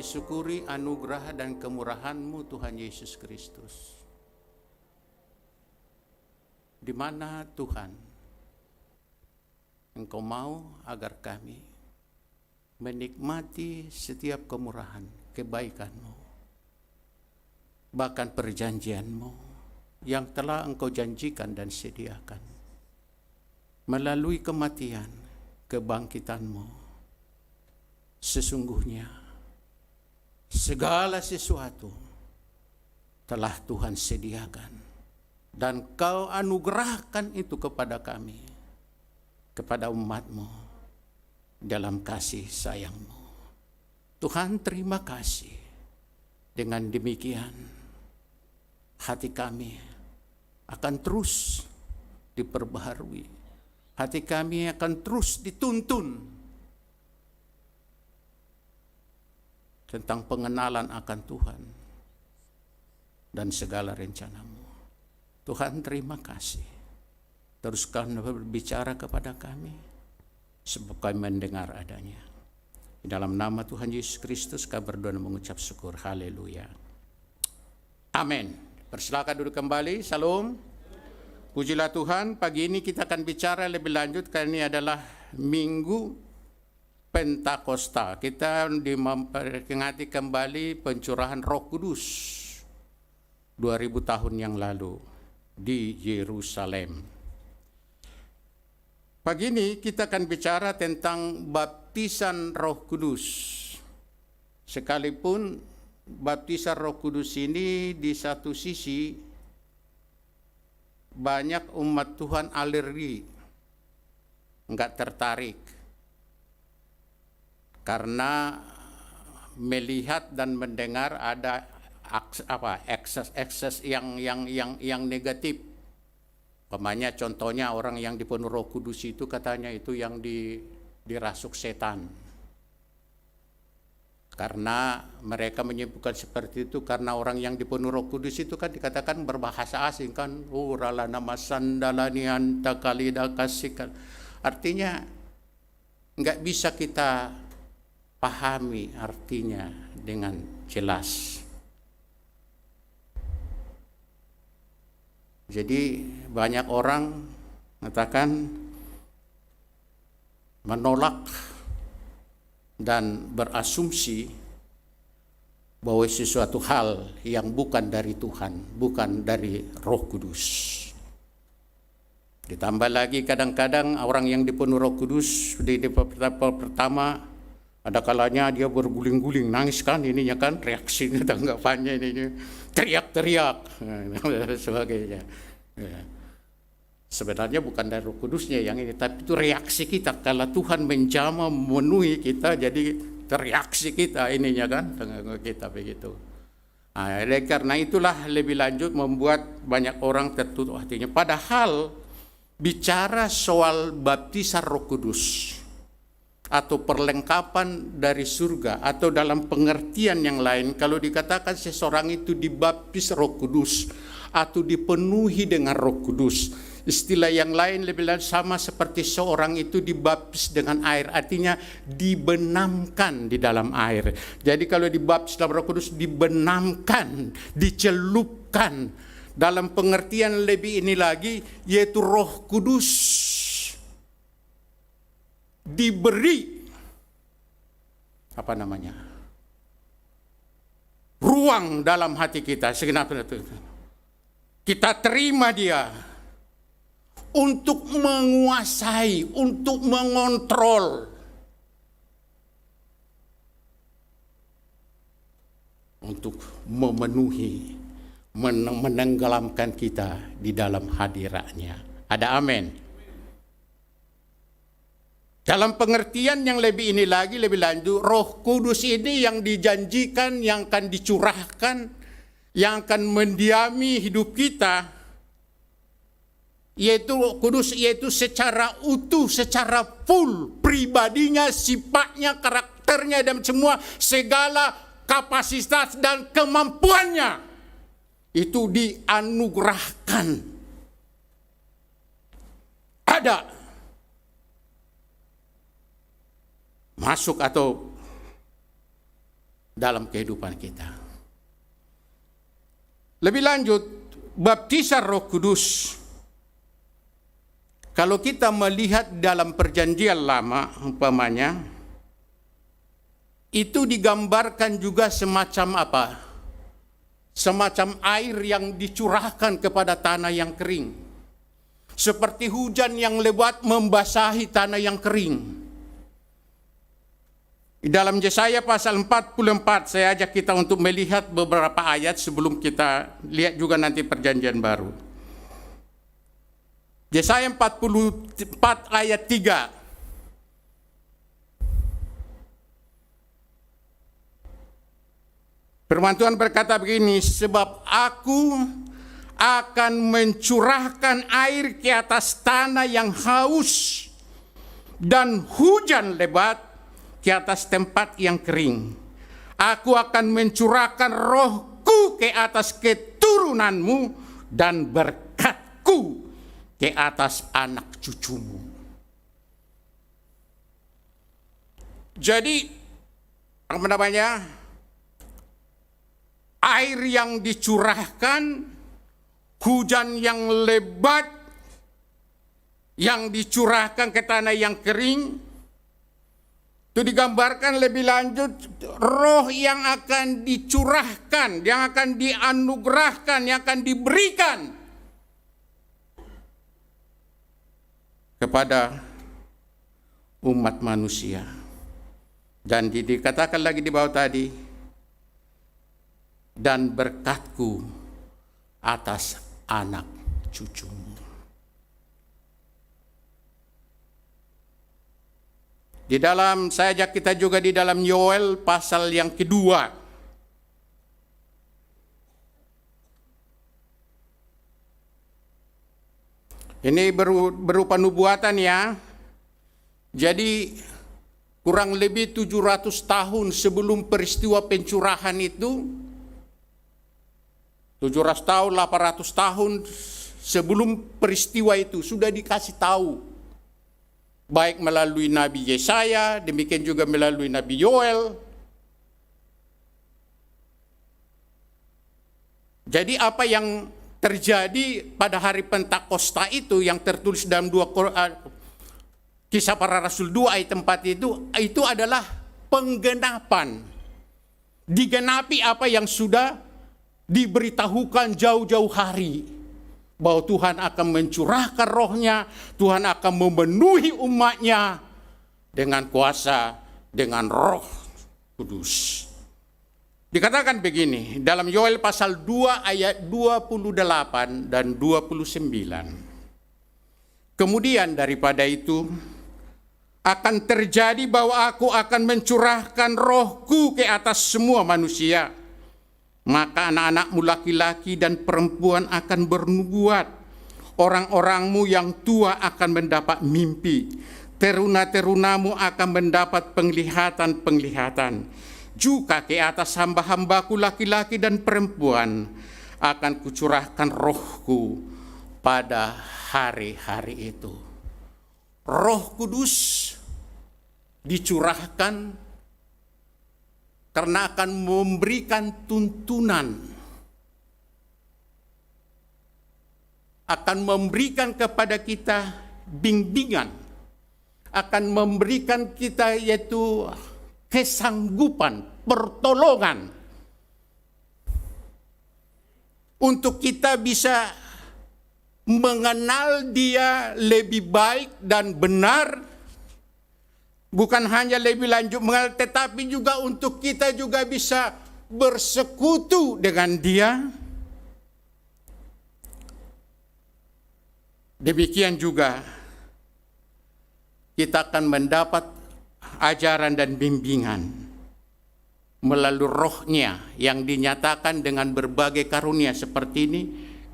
kami syukuri anugerah dan kemurahan-Mu Tuhan Yesus Kristus. Di mana Tuhan, Engkau mau agar kami menikmati setiap kemurahan, kebaikan-Mu, bahkan perjanjian-Mu yang telah Engkau janjikan dan sediakan. Melalui kematian, kebangkitan-Mu, sesungguhnya segala sesuatu telah Tuhan sediakan dan Kau anugerahkan itu kepada kami, kepada umat-Mu dalam kasih sayang-Mu. Tuhan, terima kasih. Dengan demikian hati kami akan terus diperbaharui. Hati kami akan terus dituntun tentang pengenalan akan Tuhan dan segala rencana-Mu. Tuhan, terima kasih. Teruskan berbicara kepada kami sebab kami mendengar adanya. Di dalam nama Tuhan Yesus Kristus kami berdoa dan mengucap syukur. Haleluya. Amin. Persilakan duduk kembali. Salam. Pujilah Tuhan. Pagi ini kita akan bicara lebih lanjut karena ini adalah Minggu Pentakosta. Kita memperingati kembali pencurahan Roh Kudus 2000 tahun yang lalu di Yerusalem. Pagi ini kita akan bicara tentang baptisan Roh Kudus. Sekalipun baptisan Roh Kudus ini di satu sisi banyak umat Tuhan alergi, enggak tertarik, karena melihat dan mendengar ada akses yang negatif. Umpamanya contohnya orang yang dipenuhi Roh Kudus itu katanya itu yang dirasuk setan. Karena mereka menyebutkan seperti itu karena orang yang dipenuhi Roh Kudus itu kan dikatakan berbahasa asing kan. Urala nama sandalani anta kalida kasikan. Artinya enggak bisa kita pahami artinya dengan jelas. Jadi banyak orang mengatakan menolak dan berasumsi bahwa sesuatu hal yang bukan dari Tuhan, bukan dari Roh Kudus. Ditambah lagi kadang-kadang orang yang dipenuhi Roh Kudus di pertama ada kalanya dia berguling-guling, nangis kan ininya kan, reaksinya tanggapannya ini teriak-teriak sebagainya. Ya. Sebenarnya bukan dari Roh Kudusnya yang ini, tapi itu reaksi kita kalau Tuhan menjamah memenuhi kita, jadi reaksi kita ininya kan, kita begitu. Nah, karena itulah lebih lanjut membuat banyak orang tertutup hatinya. Padahal bicara soal baptisan Roh Kudus atau perlengkapan dari surga atau dalam pengertian yang lain, kalau dikatakan seseorang itu dibaptis Roh Kudus atau dipenuhi dengan Roh Kudus, istilah yang lain lebih lanjut sama seperti seorang itu dibaptis dengan air, artinya dibenamkan di dalam air. Jadi kalau dibaptis dalam Roh Kudus dibenamkan, dicelupkan. Dalam pengertian lebih ini lagi, yaitu Roh Kudus diberi ruang dalam hati kita. Segenap itu kita terima dia untuk menguasai, untuk mengontrol, untuk memenuhi, menenggelamkan kita di dalam hadiratnya. Ada amin. Dalam pengertian yang lebih ini lagi, lebih lanjut, Roh Kudus ini yang dijanjikan, yang akan dicurahkan, yang akan mendiami hidup kita, yaitu Roh Kudus, yaitu secara utuh, secara full, pribadinya, sifatnya, karakternya, dan semua segala kapasitas dan kemampuannya itu dianugerahkan. Ada masuk atau dalam kehidupan kita. Lebih lanjut, baptisan Roh Kudus. Kalau kita melihat dalam perjanjian lama umpamanya, itu digambarkan juga semacam apa? Semacam air yang dicurahkan kepada tanah yang kering. Seperti hujan yang lebat membasahi tanah yang kering. Di dalam Yesaya pasal 44, saya ajak kita untuk melihat beberapa ayat sebelum kita lihat juga nanti perjanjian baru. Yesaya 44 ayat 3. Firman Tuhan berkata begini, sebab aku akan mencurahkan air ke atas tanah yang haus dan hujan lebat ke atas tempat yang kering. Aku akan mencurahkan rohku ke atas keturunanmu dan berkatku ke atas anak cucumu. Jadi, apa namanya? Air yang dicurahkan, hujan yang lebat yang dicurahkan ke tanah yang kering, itu digambarkan lebih lanjut, roh yang akan dicurahkan, yang akan dianugerahkan, yang akan diberikan kepada umat manusia. Dan dikatakan lagi di bawah tadi, dan berkatku atas anak cucumu. Di dalam, saya ajak kita juga di dalam Yoel pasal yang kedua. Ini berupa nubuatan ya. Jadi kurang lebih 700 tahun sebelum peristiwa pencurahan itu, 700 tahun, 800 tahun sebelum peristiwa itu sudah dikasih tahu. Baik melalui Nabi Yesaya, demikian juga melalui Nabi Yoel. Jadi apa yang terjadi pada hari Pentakosta itu yang tertulis dalam Kisah Para Rasul 2 ayat 4 itu adalah penggenapan. Digenapi apa yang sudah diberitahukan jauh-jauh hari. Bahwa Tuhan akan mencurahkan rohnya, Tuhan akan memenuhi umatnya dengan kuasa, dengan Roh Kudus. Dikatakan begini, dalam Yoel pasal 2 ayat 28 dan 29. Kemudian daripada itu, akan terjadi bahwa aku akan mencurahkan rohku ke atas semua manusia. Maka anak-anakmu laki-laki dan perempuan akan bernubuat. Orang-orangmu yang tua akan mendapat mimpi. Teruna-terunamu akan mendapat penglihatan-penglihatan. Juga ke atas hamba-hambaku laki-laki dan perempuan akan kucurahkan rohku pada hari-hari itu. Roh Kudus dicurahkan karena akan memberikan tuntunan, akan memberikan kepada kita bimbingan, akan memberikan kita yaitu kesanggupan, pertolongan untuk kita bisa mengenal Dia lebih baik dan benar. Bukan hanya lebih lanjut mengenal, tetapi juga untuk kita juga bisa bersekutu dengan Dia. Demikian juga kita akan mendapat ajaran dan bimbingan melalui rohnya yang dinyatakan dengan berbagai karunia seperti ini,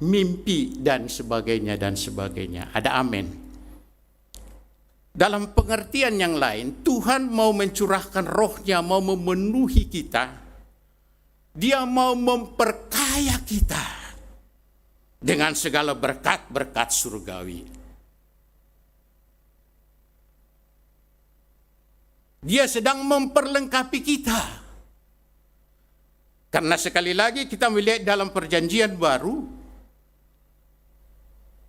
mimpi dan sebagainya dan sebagainya. Ada amin. Dalam pengertian yang lain, Tuhan mau mencurahkan rohnya, mau memenuhi kita. Dia mau memperkaya kita dengan segala berkat-berkat surgawi. Dia sedang memperlengkapi kita Karena sekali lagi kita melihat dalam perjanjian baru,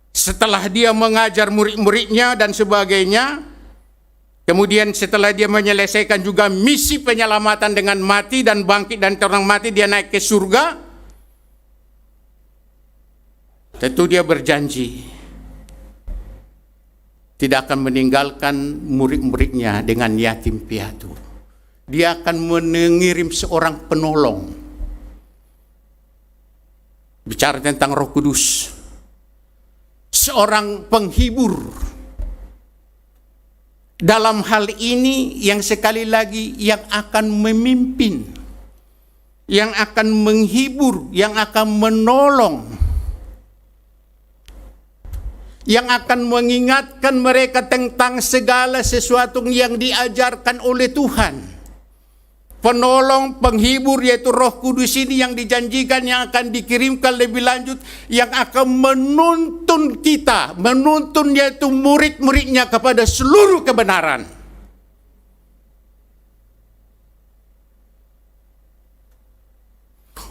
setelah dia mengajar murid-muridnya dan sebagainya, kemudian setelah dia menyelesaikan juga misi penyelamatan dengan mati dan bangkit dan orang mati, dia naik ke surga. Tentu dia berjanji tidak akan meninggalkan murid-muridnya dengan yatim piatu. Dia akan mengirim seorang penolong. Bicara tentang Roh Kudus, seorang penghibur. Dalam hal ini yang sekali lagi yang akan memimpin, yang akan menghibur, yang akan menolong, yang akan mengingatkan mereka tentang segala sesuatu yang diajarkan oleh Tuhan. Penolong, penghibur yaitu Roh Kudus ini yang dijanjikan, yang akan dikirimkan lebih lanjut, yang akan menuntun kita, menuntun yaitu murid-muridnya kepada seluruh kebenaran.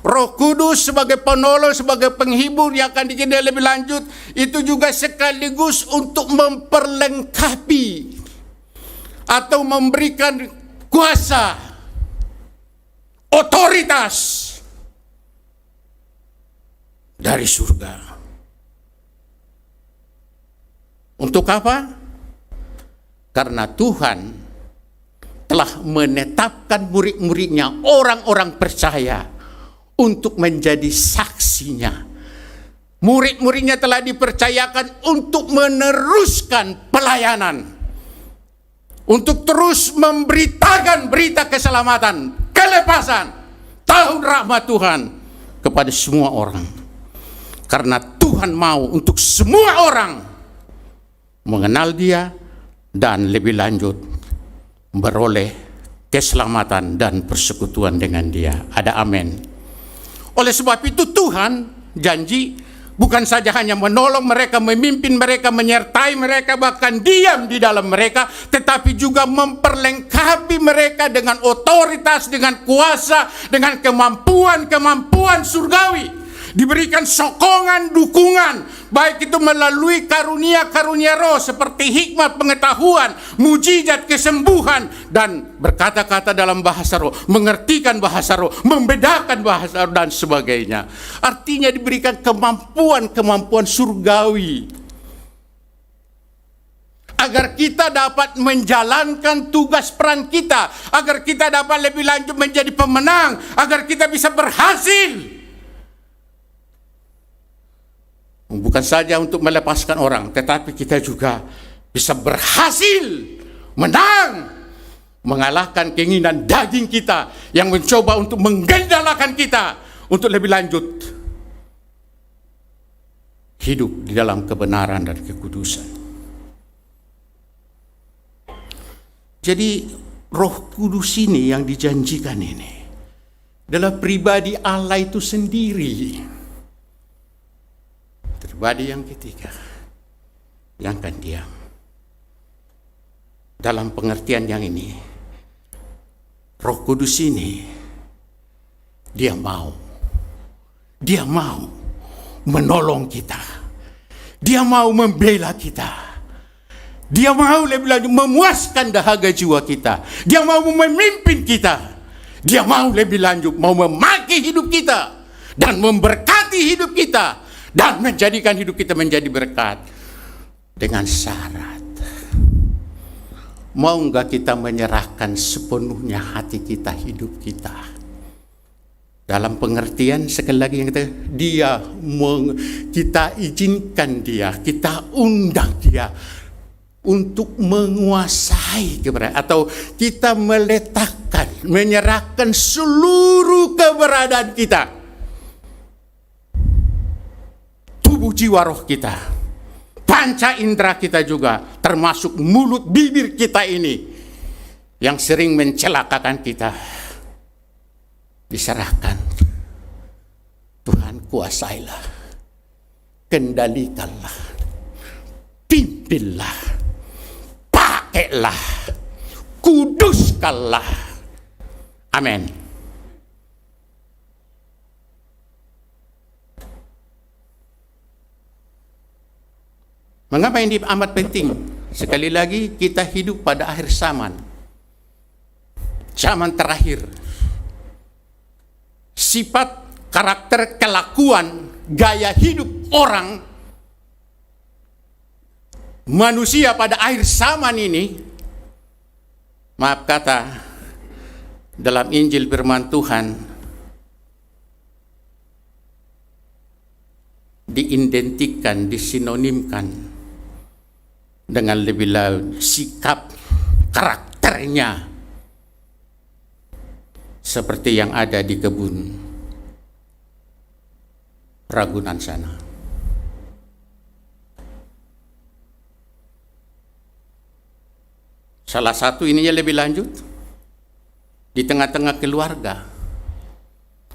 Roh Kudus sebagai penolong, sebagai penghibur yang akan dikirimkan lebih lanjut, itu juga sekaligus untuk memperlengkapi atau memberikan kuasa, otoritas dari surga. Untuk apa? Karena Tuhan telah menetapkan murid-muridnya, orang-orang percaya, untuk menjadi saksinya. Murid-muridnya telah dipercayakan untuk meneruskan pelayanan, untuk terus memberitakan berita keselamatan, kelepasan, tahun rahmat Tuhan kepada semua orang. Karena Tuhan mau untuk semua orang mengenal Dia dan lebih lanjut beroleh keselamatan dan persekutuan dengan Dia. Ada amin. Oleh sebab itu Tuhan janji bukan saja hanya menolong mereka, memimpin mereka, menyertai mereka, bahkan diam di dalam mereka, tetapi juga memperlengkapi mereka dengan otoritas, dengan kuasa, dengan kemampuan surgawi. Diberikan sokongan, dukungan, baik itu melalui karunia-karunia roh seperti hikmat, pengetahuan, mujizat, kesembuhan, dan berkata-kata dalam bahasa roh, mengertikan bahasa roh, membedakan bahasa roh, dan sebagainya. Artinya diberikan kemampuan surgawi agar kita dapat menjalankan tugas peran kita, agar kita dapat lebih lanjut menjadi pemenang, agar kita bisa berhasil. Bukan saja untuk melepaskan orang, tetapi kita juga bisa berhasil menang, mengalahkan keinginan daging kita yang mencoba untuk menggendalakan kita untuk lebih lanjut hidup di dalam kebenaran dan kekudusan. Jadi Roh Kudus ini yang dijanjikan ini adalah pribadi Allah itu sendiri. Pribadi yang ketiga yang akan diam. Dalam pengertian yang ini, Roh Kudus ini dia mau menolong kita, dia mau membela kita, dia mau lebih lanjut memuaskan dahaga jiwa kita, dia mau memimpin kita, dia mau lebih lanjut mau memakai hidup kita dan memberkati hidup kita, dan menjadikan hidup kita menjadi berkat. Dengan syarat, mau enggak kita menyerahkan sepenuhnya hati kita, hidup kita, dalam pengertian sekali lagi yang kita izinkan dia, kita undang dia untuk menguasai keberadaan, atau kita meletakkan, menyerahkan seluruh keberadaan kita, tubuh jiwa roh kita, panca indera kita juga, termasuk mulut bibir kita ini yang sering mencelakakan kita, diserahkan. Tuhan, kuasailah, kendalikanlah, pimpinlah, pakailah, kuduskanlah. Amin. Mengapa ini amat penting? Sekali lagi, kita hidup pada akhir zaman. Zaman terakhir. Sifat, karakter, kelakuan, gaya hidup orang manusia pada akhir zaman ini, maaf kata, dalam Injil firman Tuhan diidentikan, disinonimkan dengan lebih lain sikap, karakternya seperti yang ada di kebun Ragunan sana. Salah satu ininya lebih lanjut, di tengah-tengah keluarga,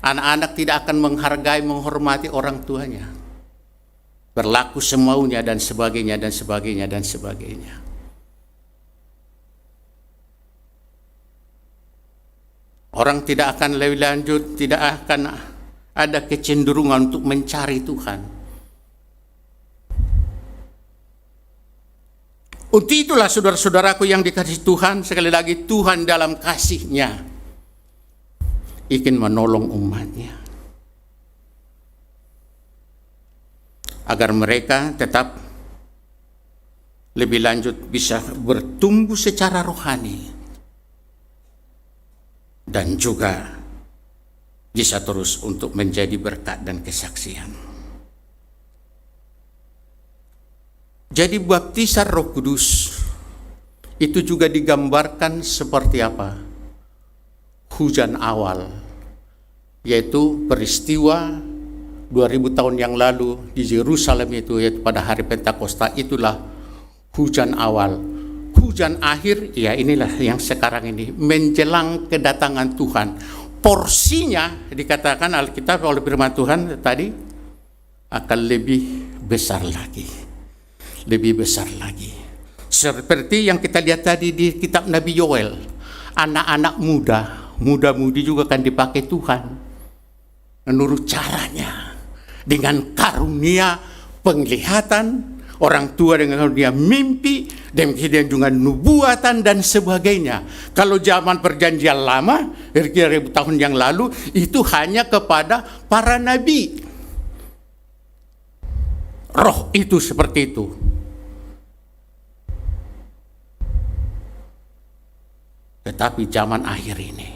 anak-anak tidak akan menghargai, menghormati orang tuanya, berlaku semaunya dan sebagainya dan sebagainya dan sebagainya. Orang tidak akan lebih lanjut, tidak akan ada kecenderungan untuk mencari Tuhan. Untuk itulah saudara-saudaraku yang dikasihi Tuhan, sekali lagi Tuhan dalam kasih-Nya ingin menolong umat-Nya agar mereka tetap lebih lanjut bisa bertumbuh secara rohani dan juga bisa terus untuk menjadi berkat dan kesaksian. Jadi baptisan Roh Kudus itu juga digambarkan seperti apa? Hujan awal, yaitu peristiwa 2000 tahun yang lalu di Yerusalem itu, yaitu pada hari Pentakosta, itulah hujan awal. Hujan akhir, ya inilah yang sekarang ini, menjelang kedatangan Tuhan. Porsinya dikatakan Alkitab oleh firman Tuhan tadi akan lebih besar lagi. Lebih besar lagi. Seperti yang kita lihat tadi di kitab Nabi Yoel, anak-anak muda-mudi juga akan dipakai Tuhan menurut caranya, dengan karunia penglihatan, orang tua dengan karunia mimpi, dan kemudian juga nubuatan dan sebagainya. Kalau zaman perjanjian lama, kira-kira 1000 tahun yang lalu, itu hanya kepada para nabi. Roh itu seperti itu. Tetapi zaman akhir ini,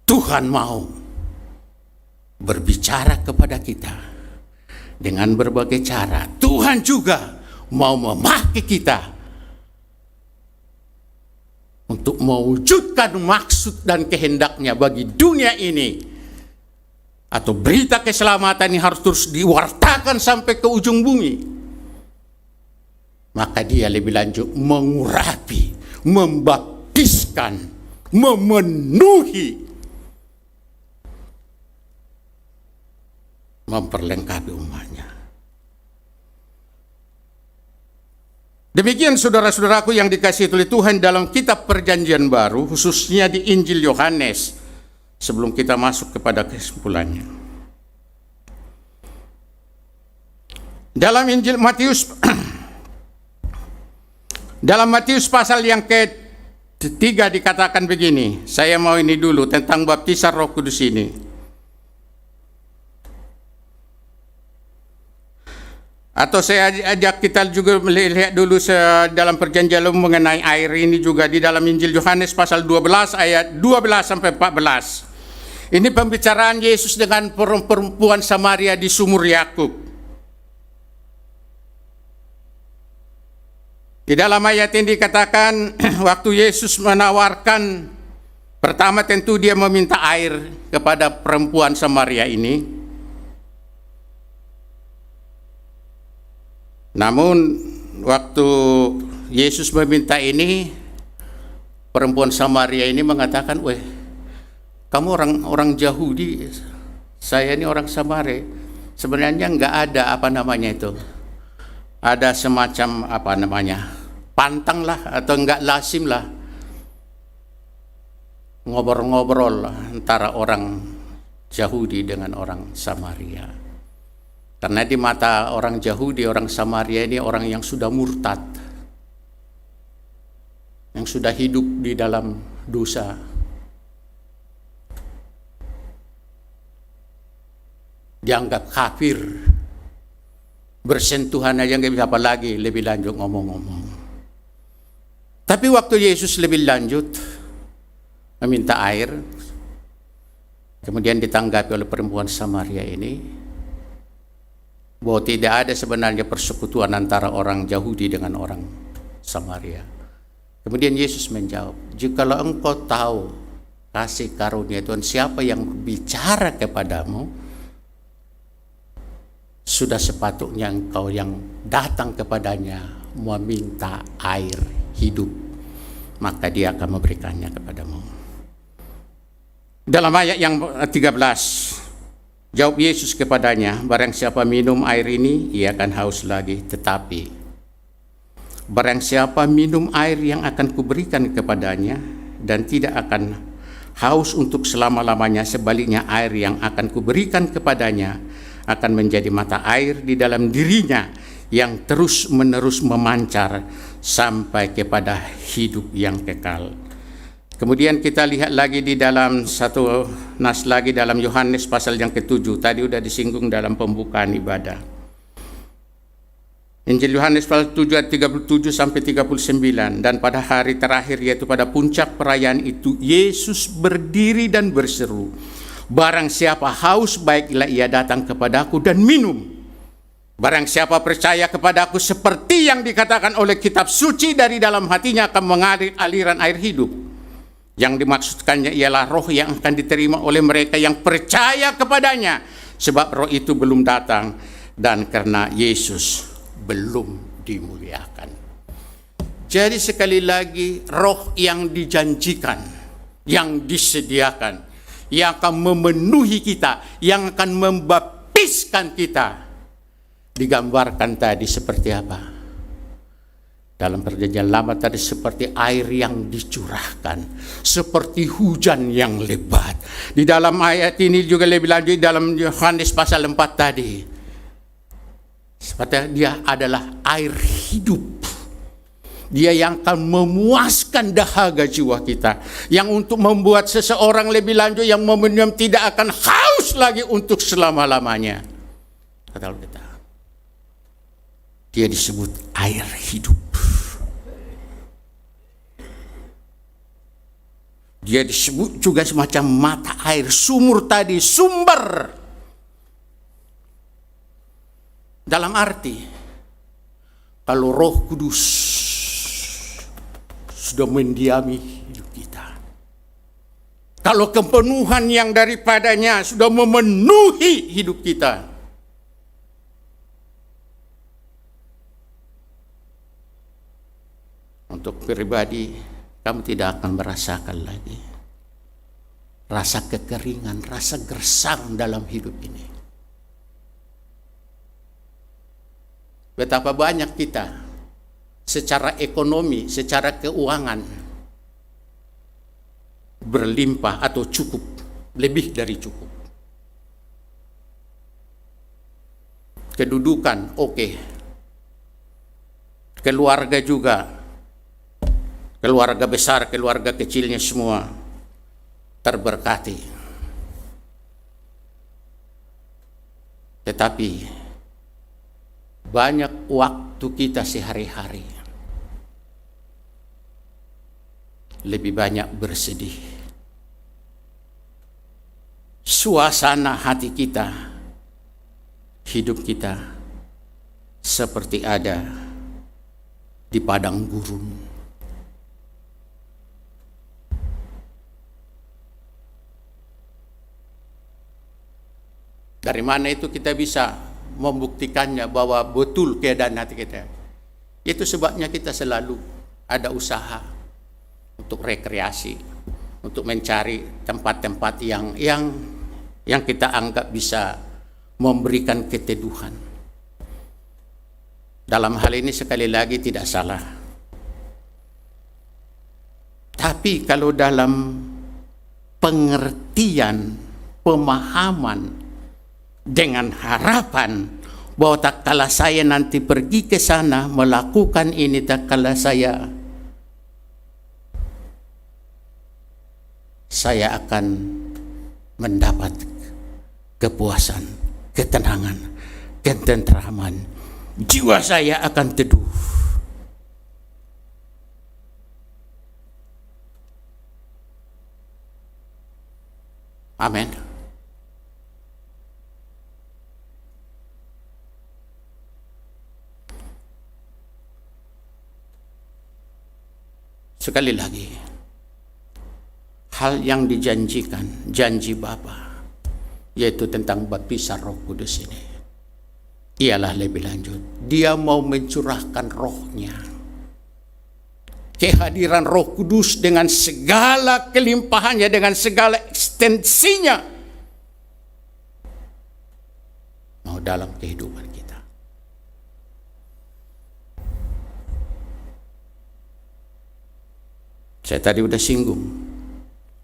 Tuhan mau berbicara kepada kita dengan berbagai cara. Tuhan juga mau memakai kita untuk mewujudkan maksud dan kehendak-Nya bagi dunia ini. Atau berita keselamatan ini harus terus diwartakan sampai ke ujung bumi. Maka Dia lebih lanjut mengurapi, membaptiskan, memenuhi, memperlengkapi umat-Nya. Demikian saudara-saudaraku yang dikasihi oleh Tuhan, dalam kitab Perjanjian Baru, khususnya di Injil Yohanes, sebelum kita masuk kepada kesimpulannya. Dalam Injil Matius dalam Matius pasal yang ketiga dikatakan begini, saya mau ini dulu tentang baptisan Roh Kudus ini. Atau saya ajak kita juga melihat dulu dalam perjanjian lama mengenai air ini juga di dalam Injil Yohanes pasal 12 ayat 12 sampai 14. Ini pembicaraan Yesus dengan perempuan Samaria di sumur Yakub. Di dalam ayat ini dikatakan waktu Yesus menawarkan, pertama tentu Dia meminta air kepada perempuan Samaria ini. Namun waktu Yesus meminta ini, perempuan Samaria ini mengatakan, "Weh, kamu orang Yahudi, saya ini orang Samaria." Sebenarnya enggak ada ada semacam pantang lah atau enggak lazim lah ngobrol-ngobrol antara orang Yahudi dengan orang Samaria. Karena di mata orang Yahudi, orang Samaria ini orang yang sudah murtad, yang sudah hidup di dalam dosa. Dianggap kafir, bersentuhan aja nggak bisa, apa lagi lebih lanjut ngomong-ngomong. Tapi waktu Yesus lebih lanjut meminta air, kemudian ditanggapi oleh perempuan Samaria ini bahwa tidak ada sebenarnya persekutuan antara orang Yahudi dengan orang Samaria. Kemudian Yesus menjawab, jikalau engkau tahu kasih karunia Tuhan, siapa yang bicara kepadamu, sudah sepatutnya engkau yang datang kepadanya meminta air hidup, maka dia akan memberikannya kepadamu. Dalam ayat yang 13, jawab Yesus kepadanya, barang siapa minum air ini, ia akan haus lagi. Tetapi barang siapa minum air yang akan kuberikan kepadanya dan tidak akan haus untuk selama-lamanya, sebaliknya air yang akan kuberikan kepadanya akan menjadi mata air di dalam dirinya yang terus-menerus memancar sampai kepada hidup yang kekal. Kemudian kita lihat lagi di dalam satu nas lagi dalam Yohanes pasal yang ke-7. Tadi sudah disinggung dalam pembukaan ibadah. Injil Yohanes pasal 7 ayat 37 sampai 39. Dan pada hari terakhir, yaitu pada puncak perayaan itu, Yesus berdiri dan berseru, barang siapa haus, baiklah ia datang kepadaku dan minum. Barang siapa percaya kepadaku, seperti yang dikatakan oleh kitab suci, dari dalam hatinya akan mengalir aliran air hidup. Yang dimaksudkannya ialah roh yang akan diterima oleh mereka yang percaya kepadanya, sebab roh itu belum datang dan karena Yesus belum dimuliakan. Jadi sekali lagi, roh yang dijanjikan, yang disediakan, yang akan memenuhi kita, yang akan membaptiskan kita, digambarkan tadi seperti apa? Dalam perjanjian lama tadi seperti air yang dicurahkan, seperti hujan yang lebat. Di dalam ayat ini juga lebih lanjut dalam Yohanes pasal 4 tadi, seperti dia adalah air hidup. Dia yang akan memuaskan dahaga jiwa kita, yang untuk membuat seseorang lebih lanjut yang meminum tidak akan haus lagi untuk selama-lamanya. Kata kita, dia disebut air hidup. Dia disebut juga semacam mata air, sumur tadi, sumber. Dalam arti, kalau Roh Kudus sudah mendiami hidup kita, kalau kepenuhan yang daripadanya sudah memenuhi hidup kita, untuk pribadi, kamu tidak akan merasakan lagi rasa kekeringan, rasa gersang dalam hidup ini. Betapa banyak kita secara ekonomi, secara keuangan berlimpah atau cukup, lebih dari cukup. Kedudukan oke. Keluarga juga. Keluarga besar, keluarga kecilnya semua terberkati. Tetapi banyak waktu kita sehari-hari lebih banyak bersedih. Suasana hati kita, hidup kita seperti ada di padang gurun. Dari mana itu kita bisa membuktikannya bahwa betul keadaan hati kita? Itu sebabnya kita selalu ada usaha untuk rekreasi, untuk mencari tempat-tempat yang kita anggap bisa memberikan keteduhan. Dalam hal ini sekali lagi tidak salah. Tapi kalau dalam pengertian, pemahaman, dengan harapan bahwa tak kala saya nanti pergi ke sana melakukan ini, tak kala saya akan mendapat kepuasan, ketenangan, ketentraman. Jiwa saya akan teduh. Amin. Sekali lagi, hal yang dijanjikan, janji Bapa, yaitu tentang baptisan Roh Kudus ini, ialah lebih lanjut. Dia mau mencurahkan rohnya. Kehadiran Roh Kudus dengan segala kelimpahannya, dengan segala ekstensinya, mau dalam kehidupan kita. Saya tadi udah singgung,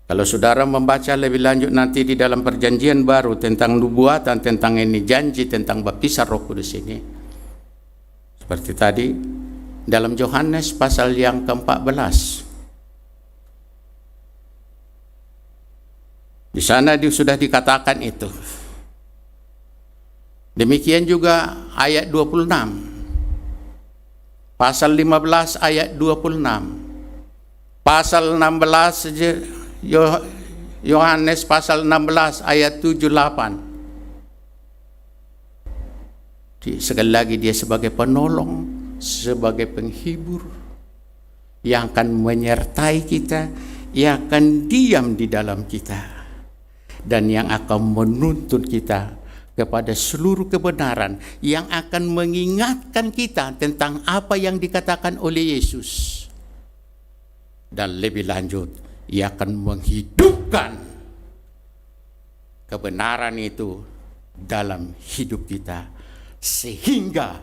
kalau saudara membaca lebih lanjut nanti di dalam perjanjian baru tentang nubuatan, tentang ini janji tentang baptisan Roh Kudus ini, seperti tadi dalam Yohanes pasal yang ke-14, di sana sudah dikatakan itu. Demikian juga ayat 26, pasal 15 ayat 26, pasal 16 Yohanes pasal 16 ayat 78. Sekali lagi, dia sebagai penolong, sebagai penghibur yang akan menyertai kita, yang akan diam di dalam kita, dan yang akan menuntun kita kepada seluruh kebenaran, yang akan mengingatkan kita tentang apa yang dikatakan oleh Yesus. Dan lebih lanjut, ia akan menghidupkan kebenaran itu dalam hidup kita, sehingga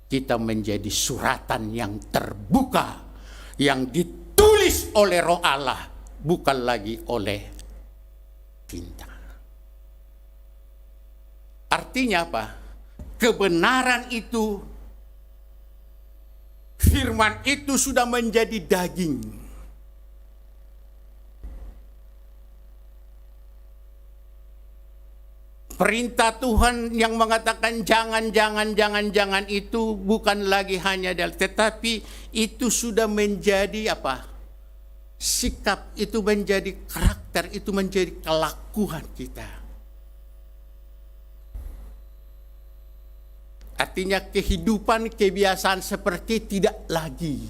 kita menjadi suratan yang terbuka, yang ditulis oleh Roh Allah, bukan lagi oleh tinta. Artinya apa? Kebenaran itu, firman itu sudah menjadi daging. Perintah Tuhan yang mengatakan jangan itu bukan lagi hanya tetapi itu sudah menjadi apa? Sikap, itu menjadi karakter, itu menjadi kelakuan kita. Artinya kehidupan, kebiasaan seperti tidak lagi.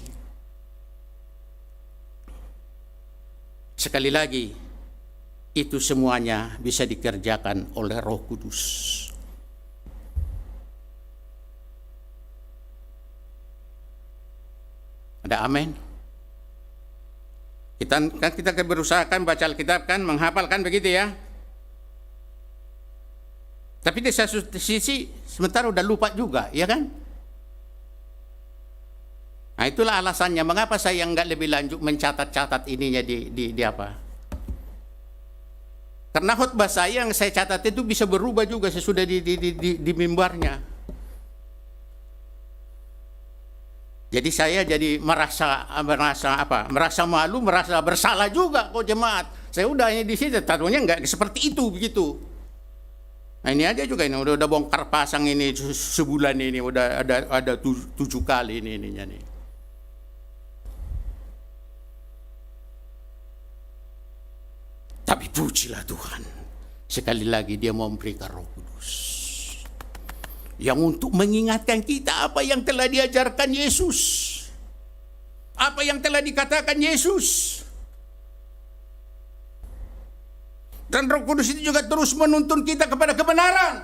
Sekali lagi, itu semuanya bisa dikerjakan oleh Roh Kudus. Ada amin? Kita berusaha kan baca Alkitab kan, menghafal kan, begitu ya. Tapi di satu sisi sementara udah lupa juga, ya kan? Nah, itulah alasannya mengapa saya nggak lebih lanjut mencatat-catat ininya di apa? Karena khotbah saya yang saya catat itu bisa berubah juga sesudah di mimbarnya. Jadi saya jadi merasa malu, merasa bersalah juga kok jemaat. Saya udah ini di sini, taruhnya nggak seperti itu begitu. Nah ini aja juga, ini udah bongkar pasang ini sebulan ini udah ada 7 kali ininya nih. Tapi pujilah Tuhan, sekali lagi dia memberikan Roh Kudus yang untuk mengingatkan kita apa yang telah diajarkan Yesus, apa yang telah dikatakan Yesus. Dan Roh Kudus itu juga terus menuntun kita kepada kebenaran.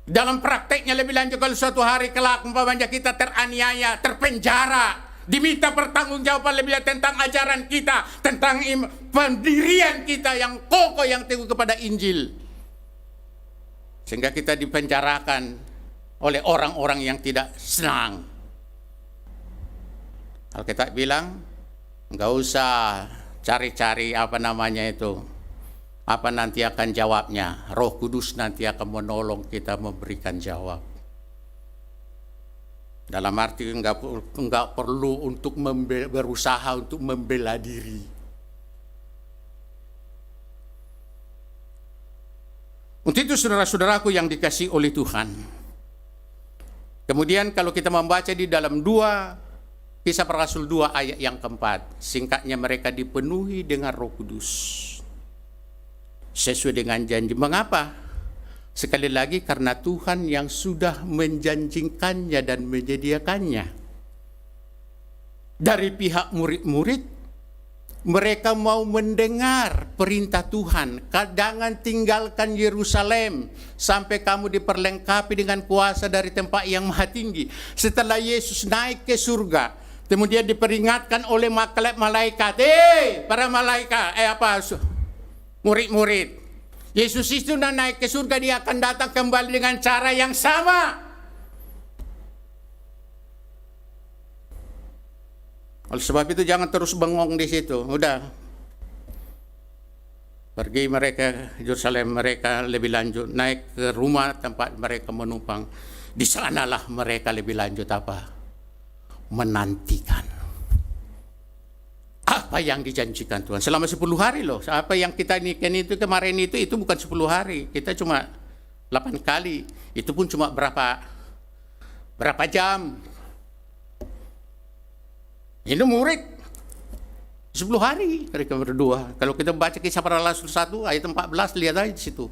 Dalam prakteknya lebih lanjut, kalau suatu hari kelak umpamanya kita teraniaya, terpenjara, diminta pertanggungjawaban lebih tentang ajaran kita, tentang pendirian kita yang kokoh, yang teguh kepada Injil, sehingga kita dipenjarakan oleh orang-orang yang tidak senang. Alkitab bilang, enggak usah cari-cari Apa nanti akan jawabnya? Roh Kudus nanti akan menolong kita memberikan jawab. Dalam arti enggak perlu untuk berusaha untuk membela diri. Untuk itu saudara-saudaraku yang dikasihi oleh Tuhan. Kemudian kalau kita membaca di dalam Kisah Para Rasul 2 ayat yang keempat, singkatnya mereka dipenuhi dengan Roh Kudus sesuai dengan janji. Mengapa? Sekali lagi karena Tuhan yang sudah menjanjikannya dan menyediakannya. Dari pihak murid-murid, mereka mau mendengar perintah Tuhan. Jangan tinggalkan Yerusalem sampai kamu diperlengkapi dengan kuasa dari tempat yang maha tinggi. Setelah Yesus naik ke surga, kemudian diperingatkan oleh malaikat, para malaikat, murid-murid, Yesus itu naik ke surga, dia akan datang kembali dengan cara yang sama. Oleh sebab itu jangan terus bengong di situ. Udah, pergi mereka Yerusalem, mereka lebih lanjut naik ke rumah tempat mereka menumpang. Di sanalah mereka lebih lanjut menantikan apa yang dijanjikan Tuhan selama 10 hari loh. Apa yang kita nikahin itu kemarin itu bukan 10 hari. Kita cuma 8 kali. Itu pun cuma berapa jam. Ini murid 10 hari mereka berdua. Kalau kita baca Kisah Para Rasul 1 ayat 14, lihat aja di situ.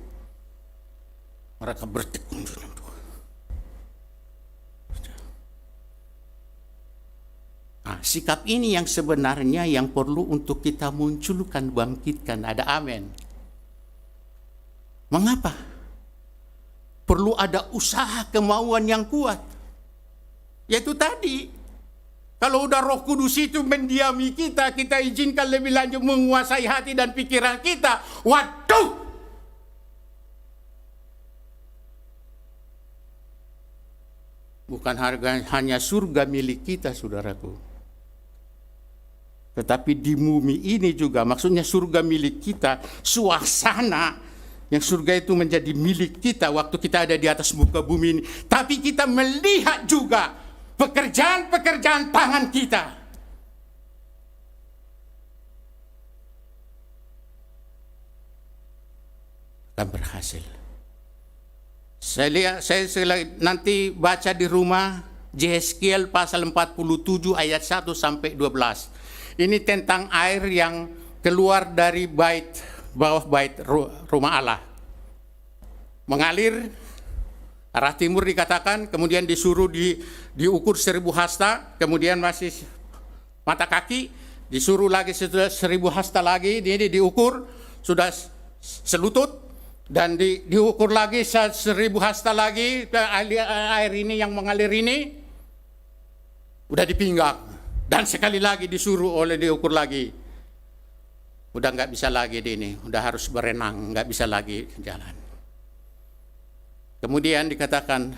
Mereka bertekun. Nah, sikap ini yang sebenarnya yang perlu untuk kita munculkan, bangkitkan. Ada amin. Mengapa? Perlu ada usaha kemauan yang kuat. Yaitu tadi, kalau udah Roh Kudus itu mendiami kita, kita izinkan lebih lanjut menguasai hati dan pikiran kita. Waduh! Bukan hanya surga milik kita, saudaraku. Tetapi di bumi ini juga, maksudnya surga milik kita, suasana yang surga itu menjadi milik kita waktu kita ada di atas muka bumi ini. Tapi kita melihat juga pekerjaan-pekerjaan tangan kita. Akan berhasil. Saya nanti baca di rumah Yehezkiel pasal 47 ayat 1 sampai 12. Ini tentang air yang keluar dari bawah bait rumah Allah. Mengalir arah timur dikatakan, kemudian disuruh diukur 1000 hasta, kemudian masih mata kaki, disuruh lagi 1000 hasta lagi, ini diukur sudah selutut, dan diukur lagi 1000 hasta lagi, air ini yang mengalir ini udah dipinggang. Dan sekali lagi disuruh diukur lagi. Udah nggak bisa lagi ini, udah harus berenang, nggak bisa lagi jalan. Kemudian dikatakan,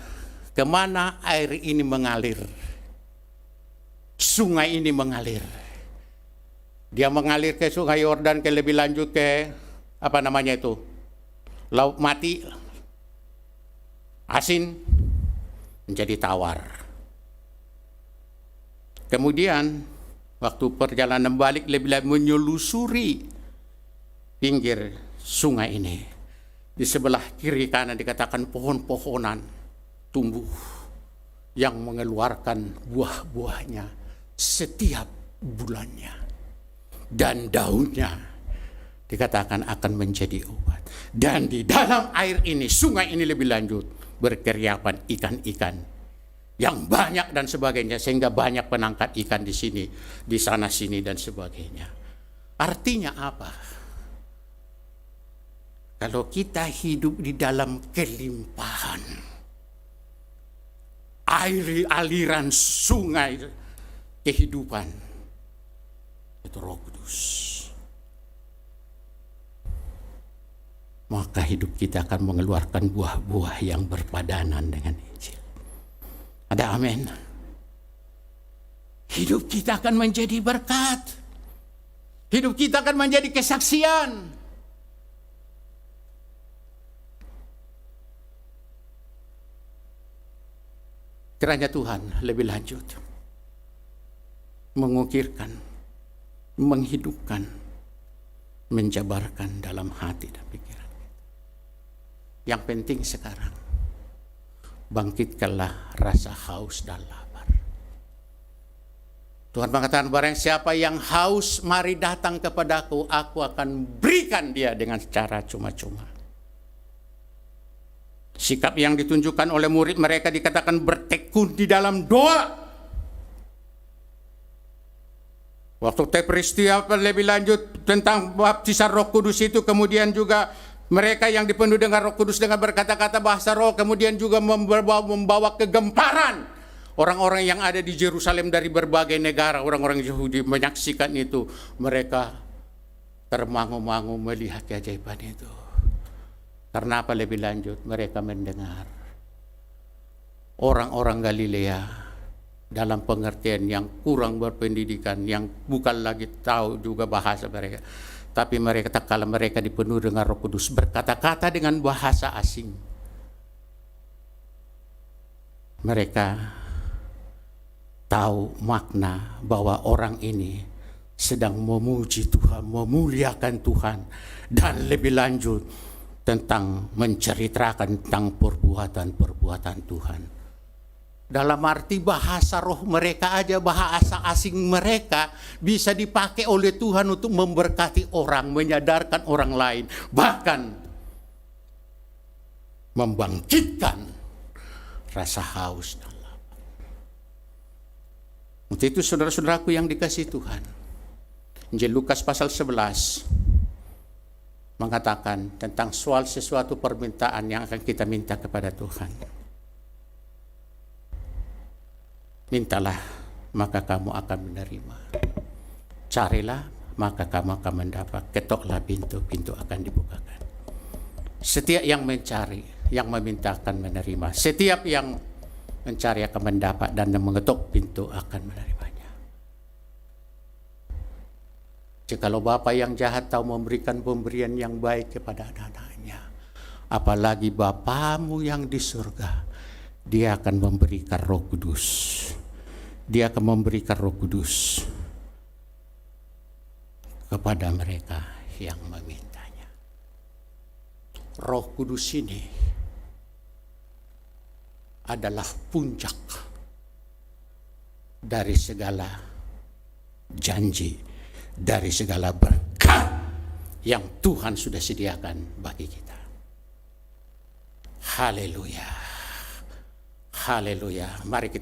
kemana air ini mengalir? Sungai ini mengalir. Dia mengalir ke Sungai Yordan, ke lebih lanjut ke Laut Mati, asin, menjadi tawar. Kemudian waktu perjalanan balik lebih menyelusuri pinggir sungai ini. Di sebelah kiri kanan dikatakan pohon-pohonan tumbuh yang mengeluarkan buah-buahnya setiap bulannya. Dan daunnya dikatakan akan menjadi obat. Dan di dalam air ini, sungai ini lebih lanjut, berkeriapan ikan-ikan yang banyak dan sebagainya, sehingga banyak penangkap ikan di sini, di sana sini dan sebagainya. Artinya apa? Kalau kita hidup di dalam kelimpahan air, aliran sungai kehidupan, itu Roh Kudus, maka hidup kita akan mengeluarkan buah-buah yang berpadanan dengan Injil. Ada amin. Hidup kita akan menjadi berkat. Hidup kita akan menjadi kesaksian. Kiranya Tuhan lebih lanjut mengukirkan, menghidupkan, menjabarkan dalam hati dan pikiran. Yang penting sekarang, bangkitkanlah rasa haus dan lapar. Tuhan mengatakan, barang siapa yang haus, mari datang kepadaku, aku akan berikan dia dengan cara cuma-cuma. Sikap yang ditunjukkan oleh murid mereka dikatakan bertekun di dalam doa. Waktu peristiwa lebih lanjut tentang baptisan Roh Kudus itu, kemudian juga mereka yang dipenuhi dengan Roh Kudus dengan berkata-kata bahasa roh, kemudian juga membawa kegemparan. Orang-orang yang ada di Yerusalem dari berbagai negara, orang-orang Yahudi menyaksikan itu. Mereka termangu-mangu melihat keajaiban itu. Karena apa lebih lanjut? Mereka mendengar orang-orang Galilea dalam pengertian yang kurang berpendidikan, yang bukan lagi tahu juga bahasa mereka. Tapi mereka tak kala mereka dipenuhi dengan Roh Kudus, berkata-kata dengan bahasa asing. Mereka tahu makna bahwa orang ini sedang memuji Tuhan, memuliakan Tuhan, dan lebih lanjut tentang menceritakan tentang perbuatan-perbuatan Tuhan. Dalam arti bahasa roh mereka aja, bahasa asing mereka bisa dipakai oleh Tuhan untuk memberkati orang, menyadarkan orang lain, bahkan membangkitkan rasa haus dan lapar. Untuk itu saudara-saudaraku yang dikasihi Tuhan, Injil Lukas pasal 11 mengatakan tentang soal sesuatu permintaan yang akan kita minta kepada Tuhan. Mintalah, maka kamu akan menerima. Carilah, maka kamu akan mendapat. Ketoklah pintu, pintu akan dibukakan. Setiap yang mencari, yang meminta akan menerima. Setiap yang mencari akan mendapat, dan yang mengetuk pintu akan menerimanya. Jikalau Bapa yang jahat tahu memberikan pemberian yang baik kepada anak-anaknya, apalagi Bapamu yang di surga, Dia akan memberikan Roh Kudus. Dia akan memberikan Roh Kudus kepada mereka yang memintanya. Roh Kudus ini adalah puncak dari segala janji, dari segala berkat yang Tuhan sudah sediakan bagi kita. Haleluya. Haleluya. Mari kita